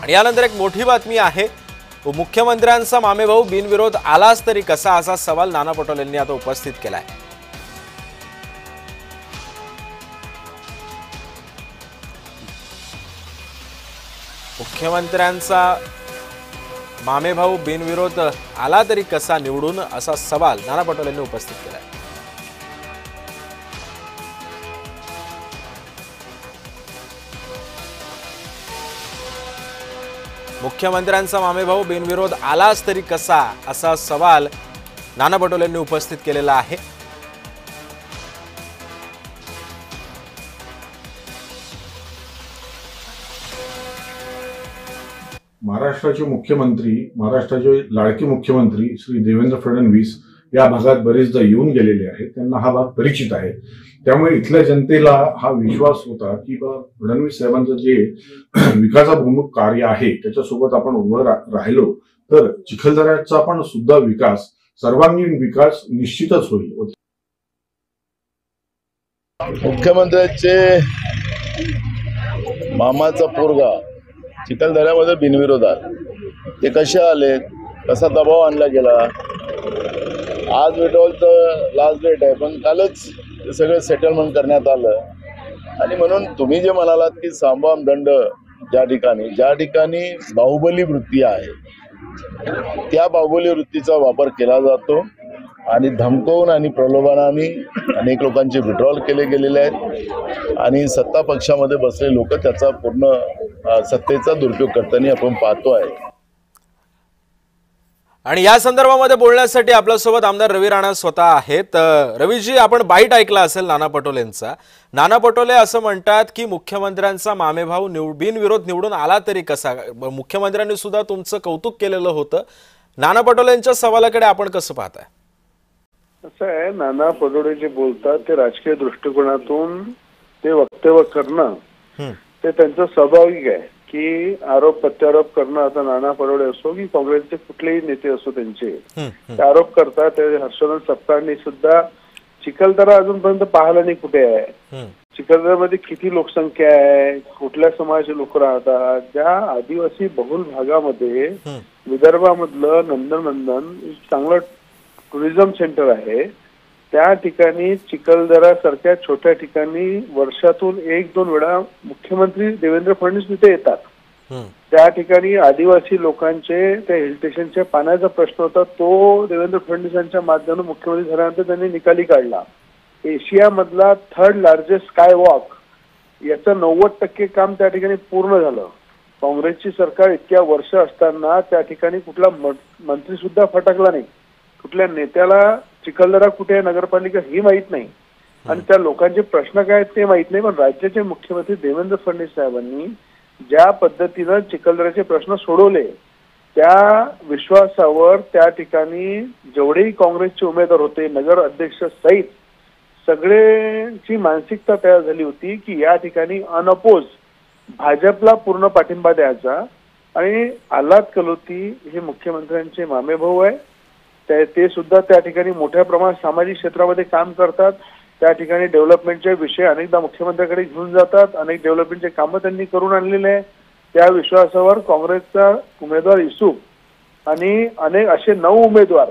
आणि यानंतर एक मोठी बातमी आहे। मुख्यमंत्र्यांचा मामेभाऊ बिनविरोध आलाच तरी कसा, असा सवाल नाना पटोलेंनी आता उपस्थित केलाय। मुख्यमंत्र्यांचा मामेभाऊ बिनविरोध आला तरी कसा निवडून, असा सवाल नाना पटोलेंनी उपस्थित केलाय। मुख्यमंत्र्यांचा मामेभाऊ बिनविरोध आलाच तरी कसा, असा सवाल नाना पटोलेंनी उपस्थित केलेला आहे। महाराष्ट्राचे मुख्यमंत्री, महाराष्ट्राचे लाडके मुख्यमंत्री श्री देवेंद्र फडणवीस या भागात बरेचदा येऊन गेलेले आहेत। त्यांना हा भाग परिचित आहे। त्यामुळे इथल्या जनतेला हा विश्वास होता की फडणवीस साहेबांचं जे विकासाभिमुख कार्य आहे त्याच्यासोबत आपण उभं राहिलो तर चिखलदऱ्याचा पण सुद्धा विकास, सर्वांगीण विकास निश्चितच होईल। मुख्यमंत्र्यांचे मामाचा पोरगा चिखलदऱ्यामध्ये बिनविरोधात ते कसे आले, कसा दबाव आणला गेला। आज विड्रॉलचं लास्ट डेट आहे, पण कालच ते सगळं सेटलमेंट करण्यात आलं। आणि म्हणून तुम्ही जे म्हणालात की सामबाम दंड ज्या ठिकाणी बाहुबली वृत्ती आहे त्या बाहुबली वृत्तीचा वापर केला जातो आणि धमकवून आणि प्रलोभनाने अनेक लोकांचे विड्रॉल केले गेलेले आहेत आणि सत्ता पक्षामध्ये बसलेले लोक त्याचा पूर्ण सत्तेचा दुरुपयोग करताना आपण पाहतो आहे। आणि या संदर्भामध्ये बोलण्यासाठी आपल्यासोबत आमदार रवी राणा स्वतः आहेत। रवीजी, आपण बाईट ऐकला असेल नाना पटोलेंचा। नाना पटोले असं म्हणतात की मुख्यमंत्र्यांचा मामेभाऊ बिनविरोध निवडून आला तरी कसा। मुख्यमंत्र्यांनी सुद्धा तुमचं कौतुक केलेलं होतं। नाना पटोलेंच्या सवालाकडे आपण कसं पाहताय? असं आहे, नाना पटोले जे बोलतात ते राजकीय दृष्टिकोनातून ते वक्तव्य करणं ते त्यांचं स्वाभाविक आहे की आरोप प्रत्यारोप करणं। आता नाना पटोले असो की काँग्रेसचे कुठलेही नेते असो त्यांचे ते आरोप करतात। हर्षवर्धन सपकाळनी सुद्धा चिखलदरा अजूनपर्यंत पाहिलं नाही कुठे आहे, चिखलदऱ्यामध्ये किती लोकसंख्या आहे, कुठल्या समाजाचे लोक राहतात। ज्या आदिवासी बहुल भागामध्ये विदर्भामधलं नंदननंदन चांगलं टुरिझम सेंटर आहे, त्या ठिकाणी चिखलदरा सारख्या छोट्या ठिकाणी वर्षातून 1-2 वेळा मुख्यमंत्री देवेंद्र फडणवीस तिथे येतात। त्या ठिकाणी आदिवासी लोकांचे त्या हिल स्टेशनच्या पाण्याचा प्रश्न होता, तो देवेंद्र फडणवीसांच्या माध्यमातून मुख्यमंत्री झाल्यानंतर त्यांनी निकाली काढला। एशिया मधला 3rd लार्जेस्ट स्काय वॉक याचं 90% काम त्या ठिकाणी पूर्ण झालं। काँग्रेसची सरकार इतक्या वर्ष असताना त्या ठिकाणी कुठला मंत्री सुद्धा फटकला नाही, कुठल्या नेत्याला चिखलदरा कुठे आहे, नगरपालिका ही माहित नाही आणि त्या लोकांचे प्रश्न काय आहेत ते माहित नाही। पण राज्याचे मुख्यमंत्री देवेंद्र फडणवीस साहेबांनी ज्या पद्धतीनं चिखलदऱ्याचे प्रश्न सोडवले त्या विश्वासावर त्या ठिकाणी जेवढेही काँग्रेसचे उमेदवार होते, नगर अध्यक्ष सहित सगळ्यांची मानसिकता तयार झाली होती की या ठिकाणी अनअपोज भाजपला पूर्ण पाठिंबा द्यायचा। आणि आल्हाद कलोती हे मुख्यमंत्र्यांचे मामेभाऊ आहे, ते सुद्धा त्या ठिकाणी मोठ्या प्रमाणात सामाजिक क्षेत्रामध्ये काम करतात। त्या ठिकाणी डेव्हलपमेंटचे विषय अनेकदा मुख्यमंत्र्यांकडे घेऊन जातात, अनेक डेव्हलपमेंटचे कामं त्यांनी करून आणलेले आहे। त्या विश्वासावर काँग्रेसचा उमेदवार इसूफ आणि अनेक असे 9 उमेदवार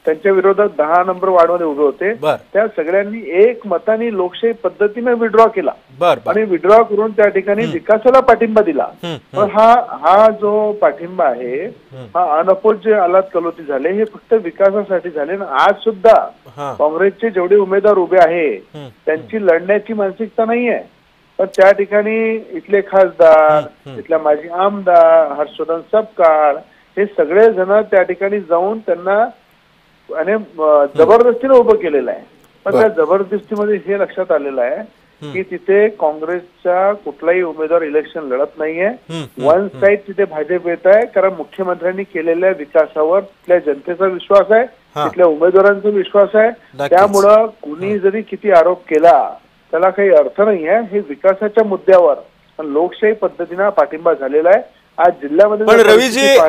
त्यांच्या विरोधात 10 नंबर वार्डमध्ये उभे होते, त्या सगळ्यांनी एक मताने लोकशाही पद्धतीने विड्रॉ केला आणि विड्रॉ करून त्या ठिकाणी विकासाला पाठिंबा दिला। पण हा जो पाठिंबा आहे हा अनअपोज जे आल्हाद कलोती झाले हे फक्त विकासासाठी झाले ना। आज सुद्धा काँग्रेसचे जेवढे उमेदवार उभे आहे त्यांची लढण्याची मानसिकता नाही आहे, पण त्या ठिकाणी इथले खासदार, इथल्या माजी आमदार हर्षवर्धन सपकाळ हे सगळे जण त्या ठिकाणी जाऊन त्यांना आणि जबरदस्तीने उभं केलेलं आहे। पण त्या जबरदस्तीमध्ये हे लक्षात आलेलं आहे की तिथे काँग्रेसचा कुठलाही उमेदवार इलेक्शन लढत नाहीये, वन साइड तिथे भाजप येत आहे। कारण मुख्यमंत्र्यांनी केलेल्या विकासावर तिथल्या जनतेचा विश्वास आहे, तिथल्या उमेदवारांचा विश्वास आहे। त्यामुळं कुणी जरी किती आरोप केला त्याला काही अर्थ नाही आहे। हे विकासाच्या मुद्द्यावर लोकशाही पद्धतीने पाठिंबा झालेला आहे। आज जिल्ह्यामध्ये पण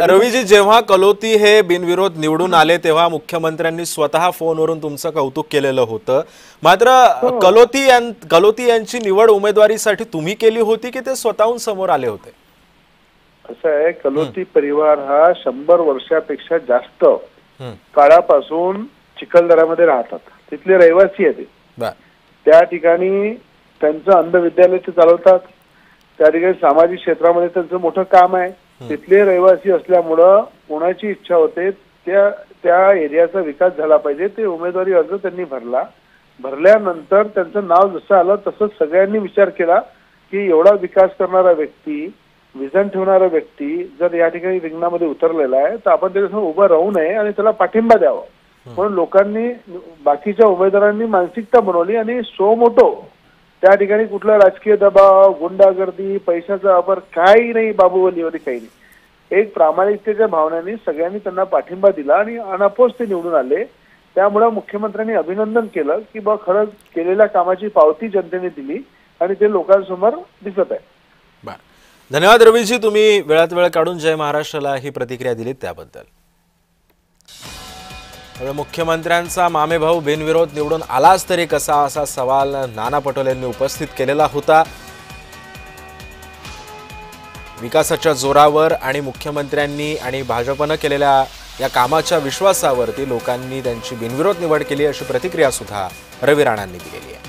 रवीजी जेव्हा कलोती हे बिनविरोध निवडून आले तेव्हा मुख्यमंत्र्यांनी स्वतः फोनवरून तुमचं कौतुक केलेलं होतं। मात्र कलोती यांची निवड उमेदवारीसाठी तुम्ही केली होती की ते स्वतःहून समोर आले होते? कसं आहे, कलोती परिवार हा 100 वर्षापेक्षा जास्त हम्म. काळापासून चिखलदऱ्यामध्ये राहतात. तिथले रहिवासी आहेत ते. बर. त्या ठिकाणी त्यांचं अंध विद्यालय ते चालवतात. त्या ठिकाणी सामाजिक क्षेत्रामध्ये त्यांचं मोठं काम आहे. तिथले रहिवासी असल्यामुळं कोणाची इच्छा होते त्या एरियाचा विकास झाला पाहिजे. ते उमेदवारी अर्ज त्यांनी भरल्यानंतर त्यांचं नाव जसं आलं तसंच सगळ्यांनी विचार केला की एवढा विकास करणारा व्यक्ती, विजन ठेवणारा व्यक्ती जर या ठिकाणी रिंगणामध्ये उतरलेला आहे तर आपण त्याच्यासमोर उभं राहू नये आणि त्याला पाठिंबा द्यावा. म्हणून लोकांनी, बाकीच्या उमेदवारांनी मानसिकता बनवली आणि सो मोठो त्या ठिकाणी कुठला राजकीय दबाव, गुंडागर्दी, पैशाचा वापर काही नाही, बाबूवलीवरी काही नाही. एक प्रामाणिकतेच्या भावनेने सगळ्यांनी त्यांना पाठिंबा दिला आणि अनापोस ते निवडून आले. त्यामुळे मुख्यमंत्र्यांनी अभिनंदन केलं की बा खरंच केलेल्या कामाची पावती जनतेने दिली आणि ते लोकांसमोर दिसत आहे. बर. धन्यवाद रवीजी, तुम्ही वेळात वेळ काढून जय महाराष्ट्राला ही प्रतिक्रिया दिलीत त्याबद्दल. मुख्यमंत्र्यांचा मामेभाऊ बिनविरोध निवडून आलाच तरी कसा, असा सवाल नाना पटोले यांनी उपस्थित केलेला होता. विकासाच्या जोरावर आणि मुख्यमंत्र्यांनी आणि भाजपनं केलेल्या या कामाच्या विश्वासावरती लोकांनी त्यांची बिनविरोध निवड केली अशी प्रतिक्रिया सुद्धा रवी राणांनी दिलेली आहे.